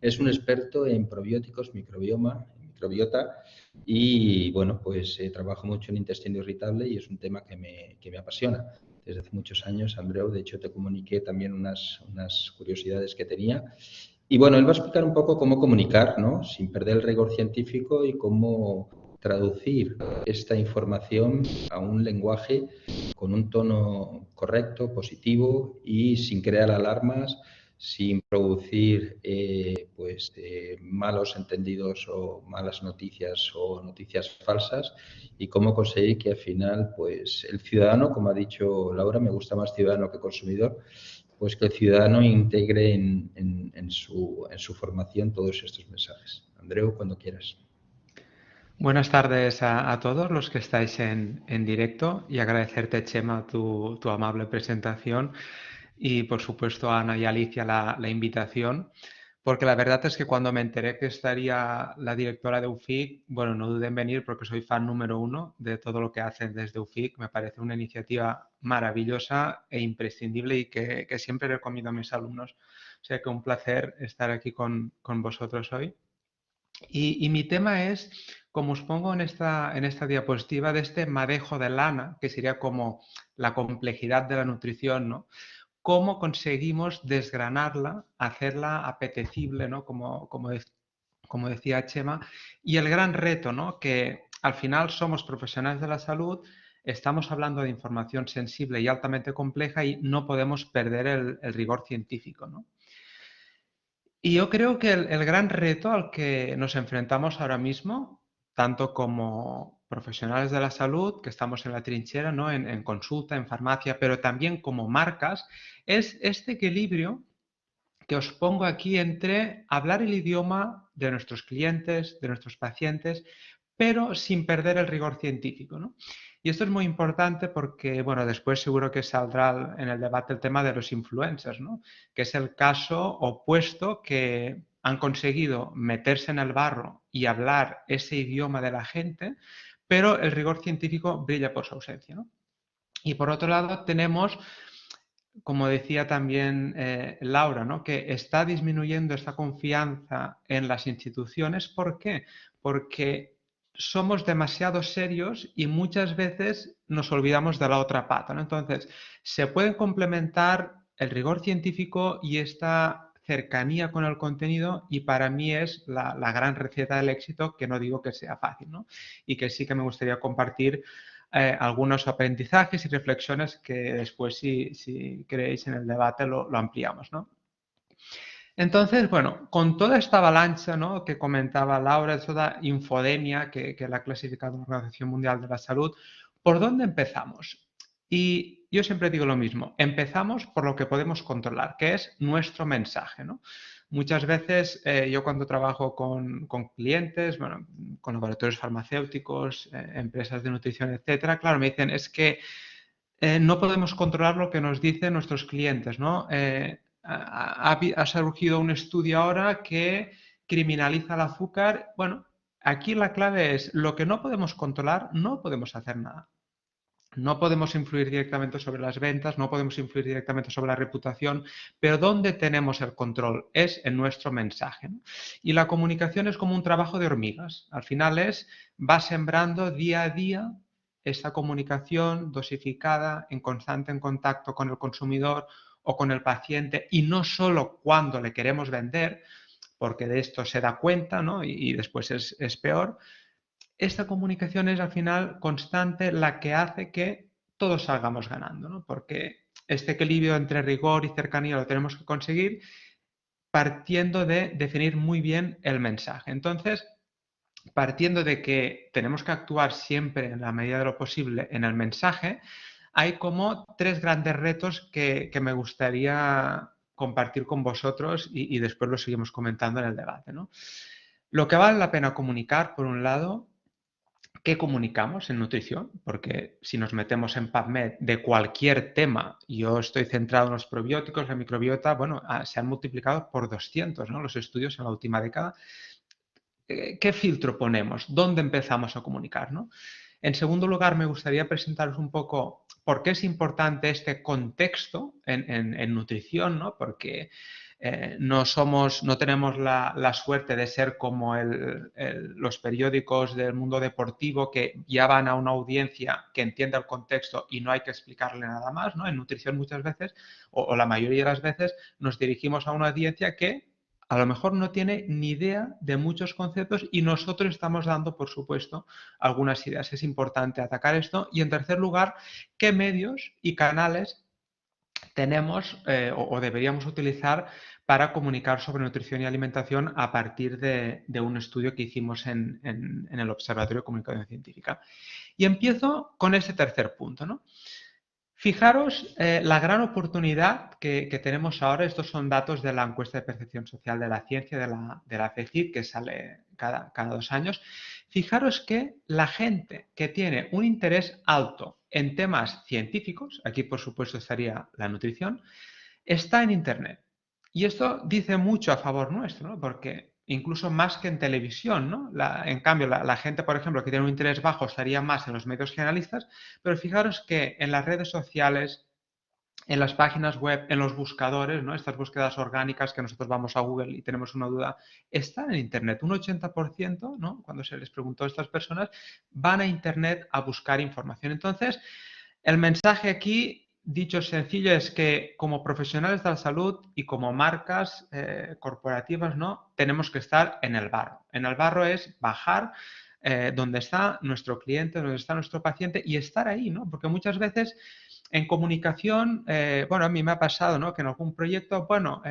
Es un experto en probióticos, microbiota y, bueno, pues trabajo mucho en intestino irritable y es un tema que me apasiona. Desde hace muchos años, Andreu, de hecho te comuniqué también unas curiosidades que tenía. Y bueno, él va a explicar un poco cómo comunicar, ¿no? Sin perder el rigor científico y cómo traducir esta información a un lenguaje con un tono correcto, positivo y sin crear alarmas, sin producir malos entendidos o malas noticias o noticias falsas, y cómo conseguir que al final pues el ciudadano, como ha dicho Laura, me gusta más ciudadano que consumidor, pues que el ciudadano integre en su formación todos estos mensajes. Andreu, cuando quieras. Buenas tardes a todos los que estáis en directo y agradecerte, Chema, tu amable presentación y, por supuesto, a Ana y Alicia la invitación, porque la verdad es que cuando me enteré que estaría la directora de UFIC, bueno, no dudé en venir porque soy fan número uno de todo lo que hacen desde UFIC. Me parece una iniciativa maravillosa e imprescindible y que siempre recomiendo a mis alumnos. O sea que un placer estar aquí con vosotros hoy. Y mi tema es, como os pongo en esta diapositiva, de este madejo de lana, que sería como la complejidad de la nutrición, ¿no? Cómo conseguimos desgranarla, hacerla apetecible, ¿no? Como decía Chema, y el gran reto, ¿no? Que al final somos profesionales de la salud, estamos hablando de información sensible y altamente compleja y no podemos perder el rigor científico, ¿no? Y yo creo que el gran reto al que nos enfrentamos ahora mismo, tanto como profesionales de la salud, que estamos en la trinchera, ¿no? en consulta, en farmacia, pero también como marcas, es este equilibrio que os pongo aquí entre hablar el idioma de nuestros clientes, de nuestros pacientes, pero sin perder el rigor científico, ¿no? Y esto es muy importante porque, bueno, después seguro que saldrá en el debate el tema de los influencers, ¿no? Que es el caso opuesto, que han conseguido meterse en el barro y hablar ese idioma de la gente, pero el rigor científico brilla por su ausencia, ¿no? Y por otro lado tenemos, como decía también Laura, ¿no? Que está disminuyendo esta confianza en las instituciones. ¿Por qué? Porque somos demasiado serios y muchas veces nos olvidamos de la otra pata, ¿no? Entonces, se pueden complementar el rigor científico y esta cercanía con el contenido, y para mí es la gran receta del éxito, que no digo que sea fácil, ¿no? Y que sí que me gustaría compartir algunos aprendizajes y reflexiones que después, si queréis, en el debate lo ampliamos, ¿no? Entonces, bueno, con toda esta avalancha, ¿no? que comentaba Laura, toda infodemia que la ha clasificado la Organización Mundial de la Salud, ¿por dónde empezamos? Y yo siempre digo lo mismo, empezamos por lo que podemos controlar, que es nuestro mensaje, ¿no? Muchas veces yo cuando trabajo con clientes, bueno, con laboratorios farmacéuticos, empresas de nutrición, etcétera, claro, me dicen, es que no podemos controlar lo que nos dicen nuestros clientes, ¿no? Ha surgido un estudio ahora que criminaliza el azúcar. Bueno, aquí la clave es lo que no podemos controlar, no podemos hacer nada. No podemos influir directamente sobre las ventas, no podemos influir directamente sobre la reputación, pero ¿dónde tenemos el control? Es en nuestro mensaje, ¿no? Y la comunicación es como un trabajo de hormigas. Al final va sembrando día a día esta comunicación dosificada, en constante en contacto con el consumidor o con el paciente, y no solo cuando le queremos vender, porque de esto se da cuenta, ¿no? y después es peor. Esta comunicación es al final constante, la que hace que todos salgamos ganando, ¿no? Porque este equilibrio entre rigor y cercanía lo tenemos que conseguir partiendo de definir muy bien el mensaje. Entonces, partiendo de que tenemos que actuar siempre en la medida de lo posible en el mensaje, hay como tres grandes retos que me gustaría compartir con vosotros y después lo seguimos comentando en el debate, ¿no? Lo que vale la pena comunicar, por un lado, ¿qué comunicamos en nutrición? Porque si nos metemos en PubMed de cualquier tema, yo estoy centrado en los probióticos, la microbiota, bueno, se han multiplicado por 200, ¿no? Los estudios en la última década. ¿Qué filtro ponemos? ¿Dónde empezamos a comunicar, ¿no? En segundo lugar, me gustaría presentaros un poco por qué es importante este contexto en nutrición, ¿no? Porque no tenemos la suerte de ser como los periódicos del mundo deportivo que ya van a una audiencia que entiende el contexto y no hay que explicarle nada más, ¿no? En nutrición muchas veces, o la mayoría de las veces, nos dirigimos a una audiencia que a lo mejor no tiene ni idea de muchos conceptos y nosotros estamos dando, por supuesto, algunas ideas. Es importante atacar esto. Y en tercer lugar, ¿qué medios y canales tenemos o deberíamos utilizar para comunicar sobre nutrición y alimentación a partir de un estudio que hicimos en el Observatorio de Comunicación Científica? Y empiezo con ese tercer punto, ¿no? Fijaros la gran oportunidad que tenemos ahora. Estos son datos de la encuesta de percepción social de la ciencia de la FECID, que sale cada 2 años. Fijaros que la gente que tiene un interés alto en temas científicos, aquí por supuesto estaría la nutrición, está en Internet. Y esto dice mucho a favor nuestro, ¿no? Porque incluso más que en televisión, ¿no? En cambio, la gente, por ejemplo, que tiene un interés bajo estaría más en los medios generalistas, pero fijaros que en las redes sociales, en las páginas web, en los buscadores, ¿no? Estas búsquedas orgánicas que nosotros vamos a Google y tenemos una duda, están en Internet. Un 80%, ¿no? Cuando se les preguntó a estas personas, van a Internet a buscar información. Entonces, el mensaje aquí, dicho sencillo, es que como profesionales de la salud y como marcas corporativas, ¿no? Tenemos que estar en el barro. En el barro es bajar donde está nuestro cliente, donde está nuestro paciente y estar ahí, ¿no? Porque muchas veces en comunicación, bueno, a mí me ha pasado, ¿no? Que en algún proyecto, bueno,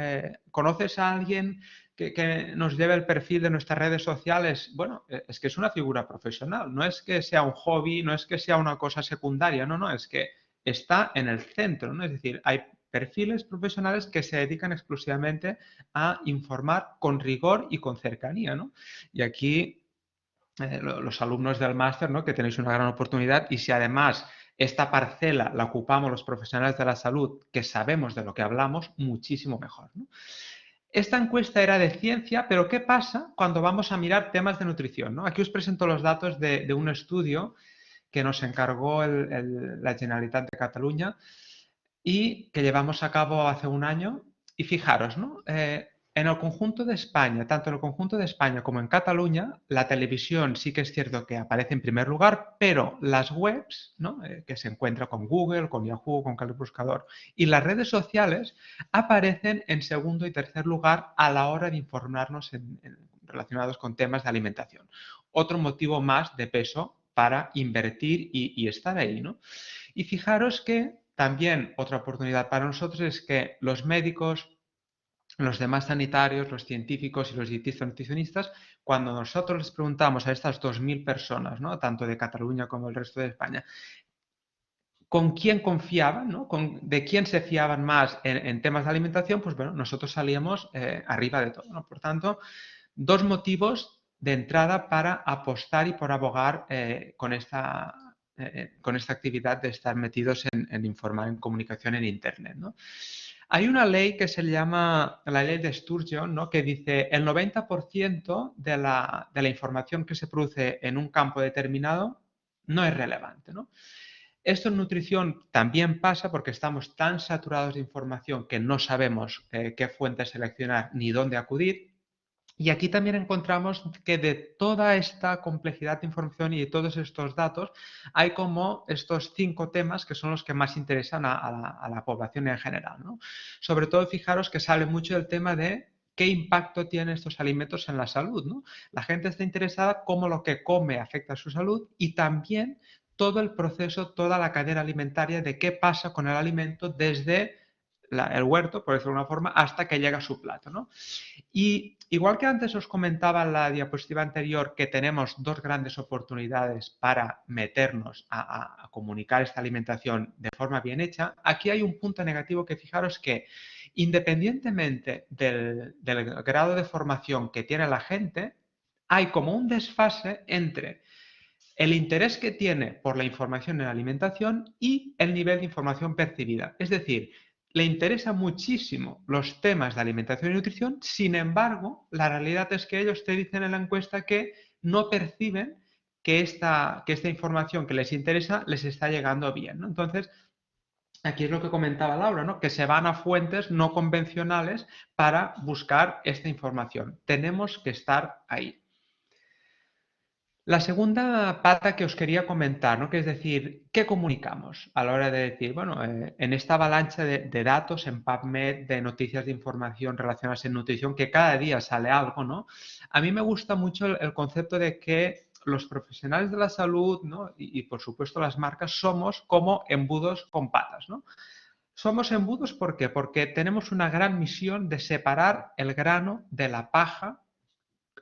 conoces a alguien que nos lleve el perfil de nuestras redes sociales. Bueno, es que es una figura profesional, no es que sea un hobby, no es que sea una cosa secundaria, no, es que está en el centro, ¿no? Es decir, hay perfiles profesionales que se dedican exclusivamente a informar con rigor y con cercanía, ¿no? Y aquí los alumnos del máster, ¿no? Que tenéis una gran oportunidad, y si además esta parcela la ocupamos los profesionales de la salud que sabemos de lo que hablamos, muchísimo mejor, ¿no? Esta encuesta era de ciencia, pero ¿qué pasa cuando vamos a mirar temas de nutrición, ¿no? Aquí os presento los datos de un estudio que nos encargó la Generalitat de Cataluña y que llevamos a cabo hace un año. Y fijaros, ¿no? En el conjunto de España, tanto en el conjunto de España como en Cataluña, la televisión sí que es cierto que aparece en primer lugar, pero las webs, ¿no? Que se encuentra con Google, con Yahoo, con cualquier buscador, y las redes sociales aparecen en segundo y tercer lugar a la hora de informarnos relacionados con temas de alimentación. Otro motivo más de peso para invertir y estar ahí, ¿no? Y fijaros que también otra oportunidad para nosotros es que los médicos, los demás sanitarios, los científicos y los dietistas nutricionistas, cuando nosotros les preguntamos a estas 2.000 personas, ¿no? Tanto de Cataluña como del resto de España, con quién confiaban, ¿no? De quién se fiaban más en temas de alimentación, pues bueno, nosotros salíamos arriba de todo, ¿no? Por tanto, dos motivos de entrada para apostar y por abogar con esta actividad de estar metidos en informar, en comunicación en Internet, ¿no? Hay una ley que se llama la ley de Sturgeon, ¿no? Que dice el 90% de la información que se produce en un campo determinado no es relevante, ¿no? Esto en nutrición también pasa porque estamos tan saturados de información que no sabemos qué fuentes seleccionar ni dónde acudir. Y aquí también encontramos que de toda esta complejidad de información y de todos estos datos, hay como estos 5 temas que son los que más interesan a la población en general, ¿no? Sobre todo, fijaros que sale mucho el tema de qué impacto tienen estos alimentos en la salud, ¿no? La gente está interesada cómo lo que come afecta a su salud y también todo el proceso, toda la cadena alimentaria de qué pasa con el alimento desde el huerto, por decirlo de una forma, hasta que llega a su plato, ¿no? Y igual que antes os comentaba en la diapositiva anterior que tenemos dos grandes oportunidades para meternos a comunicar esta alimentación de forma bien hecha, aquí hay un punto negativo que fijaros que independientemente del grado de formación que tiene la gente, hay como un desfase entre el interés que tiene por la información en la alimentación y el nivel de información percibida. Es decir, le interesa muchísimo los temas de alimentación y nutrición, sin embargo, la realidad es que ellos te dicen en la encuesta que no perciben que esta información que les interesa les está llegando bien, ¿no? Entonces, aquí es lo que comentaba Laura, ¿no? Que se van a fuentes no convencionales para buscar esta información. Tenemos que estar ahí. La segunda pata que os quería comentar, ¿no? Que es decir, ¿qué comunicamos a la hora de decir, bueno, en esta avalancha de datos en PubMed, de noticias de información relacionadas en nutrición, que cada día sale algo, ¿no? A mí me gusta mucho el concepto de que los profesionales de la salud, ¿no? Y por supuesto las marcas somos como embudos con patas, ¿no? Somos embudos, ¿por qué? Porque tenemos una gran misión de separar el grano de la paja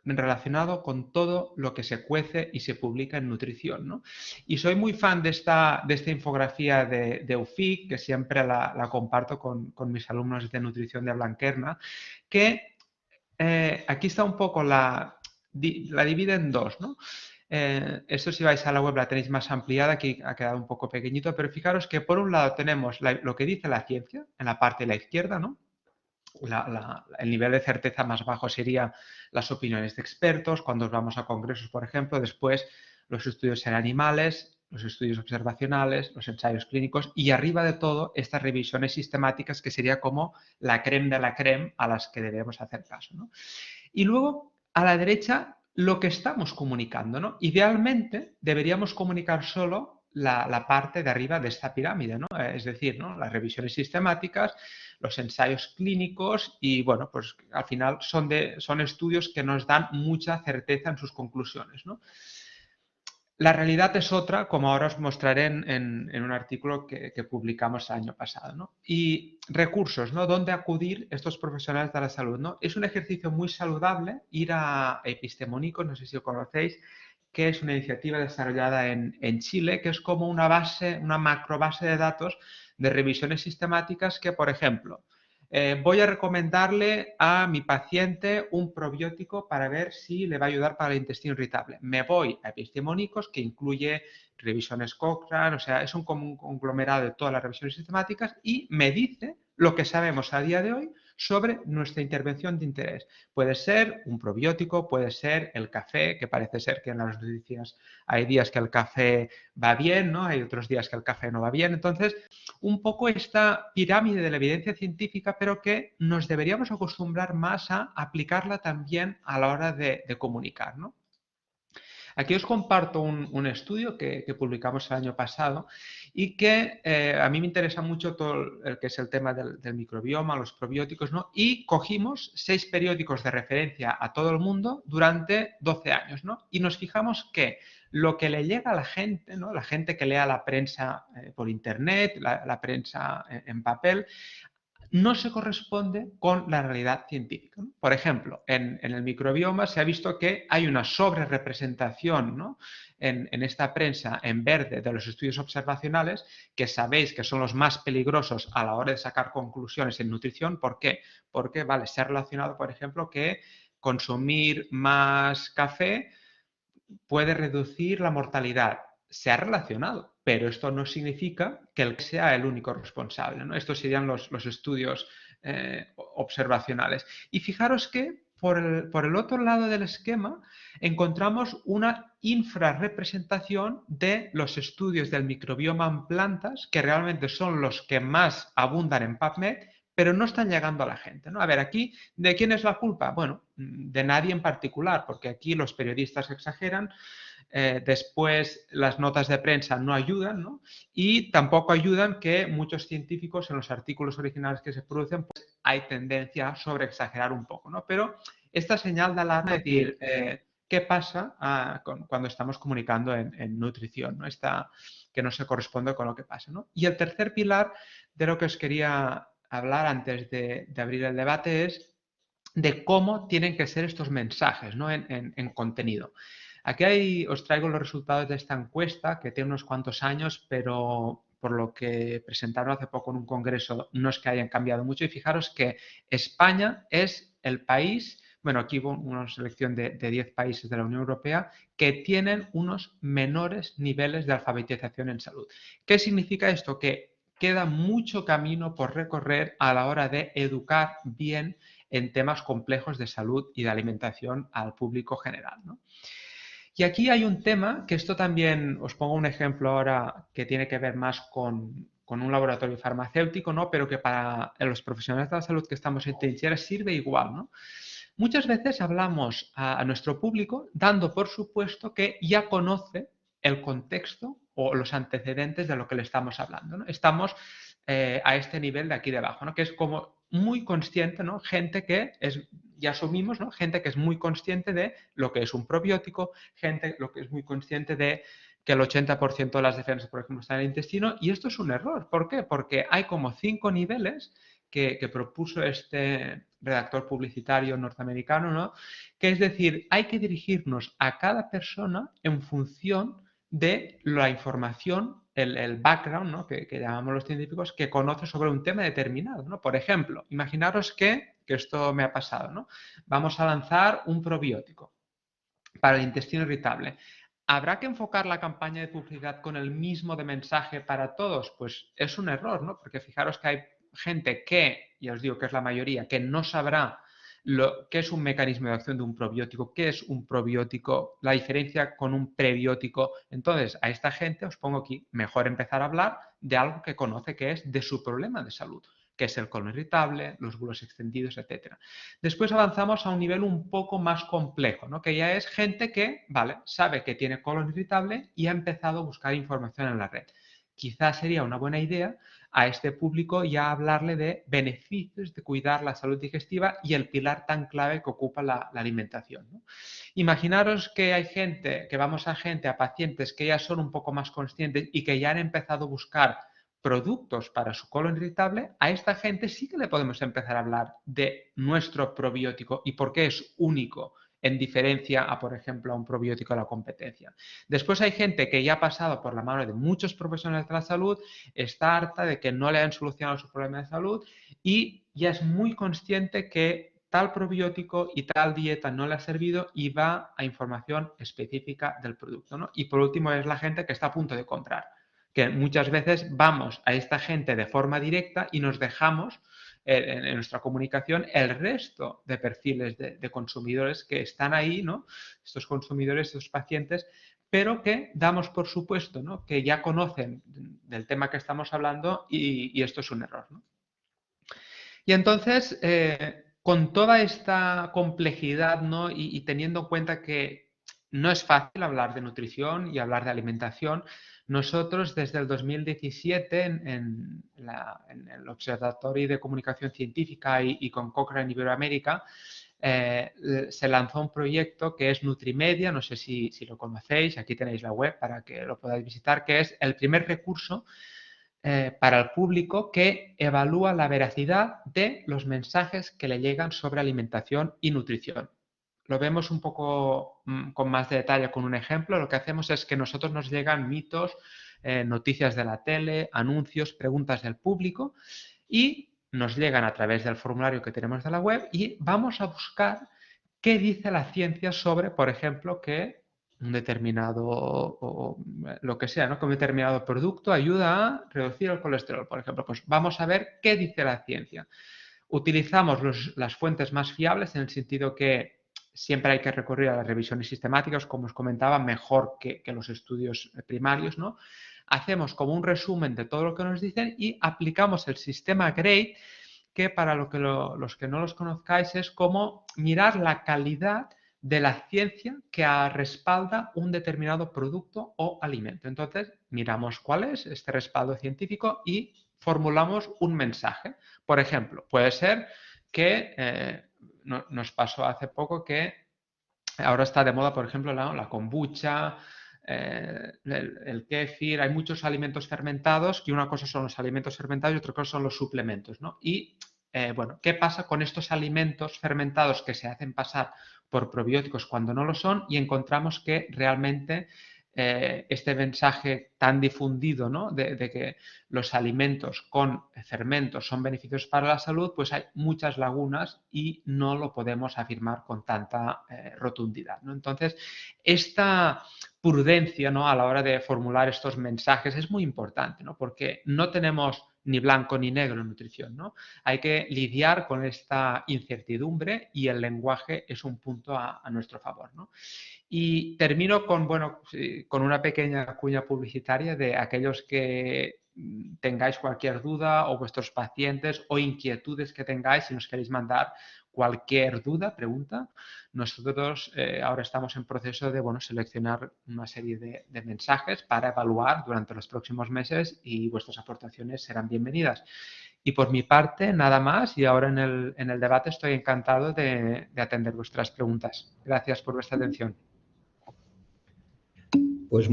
relacionado con todo lo que se cuece y se publica en nutrición, ¿no? Y soy muy fan de esta infografía de UFIC, que siempre la comparto con mis alumnos de nutrición de Blanquerna, que aquí está un poco la divide en dos, ¿no? Esto si vais a la web la tenéis más ampliada, aquí ha quedado un poco pequeñito, pero fijaros que por un lado tenemos lo que dice la ciencia, en la parte de la izquierda, ¿no? El nivel de certeza más bajo sería las opiniones de expertos, cuando vamos a congresos, por ejemplo, después los estudios en animales, los estudios observacionales, los ensayos clínicos y arriba de todo estas revisiones sistemáticas que sería como la creme de la creme a las que debemos hacer caso, ¿no? Y luego a la derecha lo que estamos comunicando, ¿no? Idealmente deberíamos comunicar solo la parte de arriba de esta pirámide, ¿no? Es decir, ¿no? Las revisiones sistemáticas, los ensayos clínicos y, bueno, pues al final son estudios que nos dan mucha certeza en sus conclusiones, ¿no? La realidad es otra, como ahora os mostraré en un artículo que publicamos el año pasado, ¿no? Y recursos, ¿no? ¿Dónde acudir estos profesionales de la salud, ¿no? Es un ejercicio muy saludable ir a Epistemónicos, no sé si lo conocéis, que es una iniciativa desarrollada en Chile, que es como una base, una macro base de datos de revisiones sistemáticas que, por ejemplo, voy a recomendarle a mi paciente un probiótico para ver si le va a ayudar para el intestino irritable. Me voy a Epistemónicos, que incluye revisiones Cochrane, o sea, es un conglomerado de todas las revisiones sistemáticas y me dice lo que sabemos a día de hoy sobre nuestra intervención de interés. Puede ser un probiótico, puede ser el café, que parece ser que en las noticias hay días que el café va bien, ¿no? Hay otros días que el café no va bien. Entonces, un poco esta pirámide de la evidencia científica, pero que nos deberíamos acostumbrar más a aplicarla también a la hora de comunicar, ¿no? Aquí os comparto un estudio que publicamos el año pasado y que a mí me interesa mucho todo el que es el tema del microbioma, los probióticos, ¿no? Y cogimos 6 periódicos de referencia a todo el mundo durante 12 años, ¿no? Y nos fijamos que lo que le llega a la gente, ¿no? La gente que lea la prensa por internet, la prensa en papel, no se corresponde con la realidad científica, ¿no? Por ejemplo, en el microbioma se ha visto que hay una sobrerepresentación, ¿no? en esta prensa en verde de los estudios observacionales, que sabéis que son los más peligrosos a la hora de sacar conclusiones en nutrición. ¿Por qué? Porque, vale, se ha relacionado, por ejemplo, que consumir más café puede reducir la mortalidad. Se ha relacionado, pero esto no significa que él sea el único responsable, ¿no? Estos serían los estudios observacionales. Y fijaros que por el otro lado del esquema encontramos una infrarrepresentación de los estudios del microbioma en plantas, que realmente son los que más abundan en PubMed, pero no están llegando a la gente, ¿no? A ver, aquí, ¿de quién es la culpa? Bueno, de nadie en particular, porque aquí los periodistas exageran, después las notas de prensa no ayudan, ¿no? Y tampoco ayudan que muchos científicos en los artículos originales que se producen, pues hay tendencia a sobreexagerar un poco, ¿no? Pero esta señal de alarma es decir, ¿qué pasa cuando estamos comunicando en nutrición, ¿no? Que no se corresponde con lo que pasa, ¿no? Y el tercer pilar de lo que os quería hablar antes de abrir el debate es de cómo tienen que ser estos mensajes, ¿no? en contenido. Aquí os traigo los resultados de esta encuesta que tiene unos cuantos años, pero por lo que presentaron hace poco en un congreso no es que hayan cambiado mucho. Y fijaros que España es el país, bueno, aquí hubo una selección de 10 países de la Unión Europea que tienen unos menores niveles de alfabetización en salud. ¿Qué significa esto? Que queda mucho camino por recorrer a la hora de educar bien en temas complejos de salud y de alimentación al público general, ¿no? Y aquí hay un tema que esto también, os pongo un ejemplo ahora que tiene que ver más con un laboratorio farmacéutico, ¿no? Pero que para los profesionales de la salud que estamos en trincheras sirve igual, ¿no? Muchas veces hablamos a nuestro público dando por supuesto que ya conoce el contexto o los antecedentes de lo que le estamos hablando, ¿no? Estamos a este nivel de aquí debajo, ¿no? Que es como muy consciente, ¿no? Gente que es, ya asumimos, ¿no? Gente que es muy consciente de lo que es un probiótico, gente lo que es muy consciente de que el 80% de las defensas, por ejemplo, están en el intestino, y esto es un error. ¿Por qué? Porque hay como 5 niveles que propuso este redactor publicitario norteamericano, ¿no? Que es decir, hay que dirigirnos a cada persona en función de la información, el background, ¿no? que llamamos los científicos, que conoce sobre un tema determinado, ¿no? Por ejemplo, imaginaros que esto me ha pasado, ¿no? Vamos a lanzar un probiótico para el intestino irritable. ¿Habrá que enfocar la campaña de publicidad con el mismo de mensaje para todos? Pues es un error, ¿no? Porque fijaros que hay gente que, ya os digo que es la mayoría, que no sabrá qué es un mecanismo de acción de un probiótico, qué es un probiótico, la diferencia con un prebiótico. Entonces, a esta gente os pongo aquí, mejor empezar a hablar de algo que conoce que es de su problema de salud, que es el colon irritable, los bulos extendidos, etc. Después avanzamos a un nivel un poco más complejo, ¿no? Que ya es gente que, vale, sabe que tiene colon irritable y ha empezado a buscar información en la red. Quizás sería una buena idea a este público ya hablarle de beneficios de cuidar la salud digestiva y el pilar tan clave que ocupa la alimentación, ¿no? Imaginaros que hay gente, que vamos a pacientes que ya son un poco más conscientes y que ya han empezado a buscar productos para su colon irritable. A esta gente sí que le podemos empezar a hablar de nuestro probiótico y por qué es único en diferencia a, por ejemplo, a un probiótico de la competencia. Después hay gente que ya ha pasado por la mano de muchos profesionales de la salud, está harta de que no le han solucionado su problema de salud y ya es muy consciente que tal probiótico y tal dieta no le ha servido y va a información específica del producto, ¿no? Y por último es la gente que está a punto de comprar, que muchas veces vamos a esta gente de forma directa y nos dejamos en nuestra comunicación el resto de perfiles de consumidores que están ahí, ¿no? Estos consumidores, estos pacientes, pero que damos por supuesto, ¿no? Que ya conocen del tema que estamos hablando y esto es un error, ¿no? Y entonces, con toda esta complejidad, ¿no? Y teniendo en cuenta que no es fácil hablar de nutrición y hablar de alimentación, nosotros desde el 2017 en el Observatorio de Comunicación Científica y con Cochrane Iberoamérica se lanzó un proyecto que es Nutrimedia, no sé si lo conocéis, aquí tenéis la web para que lo podáis visitar, que es el primer recurso para el público que evalúa la veracidad de los mensajes que le llegan sobre alimentación y nutrición. Lo vemos un poco con más detalle con un ejemplo. Lo que hacemos es que nosotros nos llegan mitos, noticias de la tele, anuncios, preguntas del público y nos llegan a través del formulario que tenemos de la web y vamos a buscar qué dice la ciencia sobre, por ejemplo, que un determinado, o lo que sea, ¿no? Que un determinado producto ayuda a reducir el colesterol, por ejemplo. Pues vamos a ver qué dice la ciencia. Utilizamos las fuentes más fiables en el sentido que siempre hay que recurrir a las revisiones sistemáticas, como os comentaba, mejor que los estudios primarios, ¿no? Hacemos como un resumen de todo lo que nos dicen y aplicamos el sistema GRADE, que para los que no los conozcáis es como mirar la calidad de la ciencia que respalda un determinado producto o alimento. Entonces, miramos cuál es este respaldo científico y formulamos un mensaje. Por ejemplo, puede ser que nos pasó hace poco que ahora está de moda, por ejemplo, la kombucha, el kéfir, hay muchos alimentos fermentados, que una cosa son los alimentos fermentados y otra cosa son los suplementos, ¿no? Y, bueno, ¿qué pasa con estos alimentos fermentados que se hacen pasar por probióticos cuando no lo son? Y encontramos que realmente este mensaje tan difundido, ¿no? de que los alimentos con fermentos son beneficiosos para la salud, pues hay muchas lagunas y no lo podemos afirmar con tanta rotundidad, ¿no? Entonces, esta prudencia, ¿no? A la hora de formular estos mensajes es muy importante, ¿no? Porque no tenemos ni blanco ni negro en nutrición, ¿no? Hay que lidiar con esta incertidumbre y el lenguaje es un punto a nuestro favor, ¿no? Y termino con, bueno, con una pequeña cuña publicitaria de aquellos que tengáis cualquier duda o vuestros pacientes o inquietudes que tengáis, si nos queréis mandar cualquier duda, pregunta. Nosotros ahora estamos en proceso de seleccionar una serie de mensajes para evaluar durante los próximos meses y vuestras aportaciones serán bienvenidas. Y por mi parte, nada más, y ahora en el debate estoy encantado de atender vuestras preguntas. Gracias por vuestra atención. Pues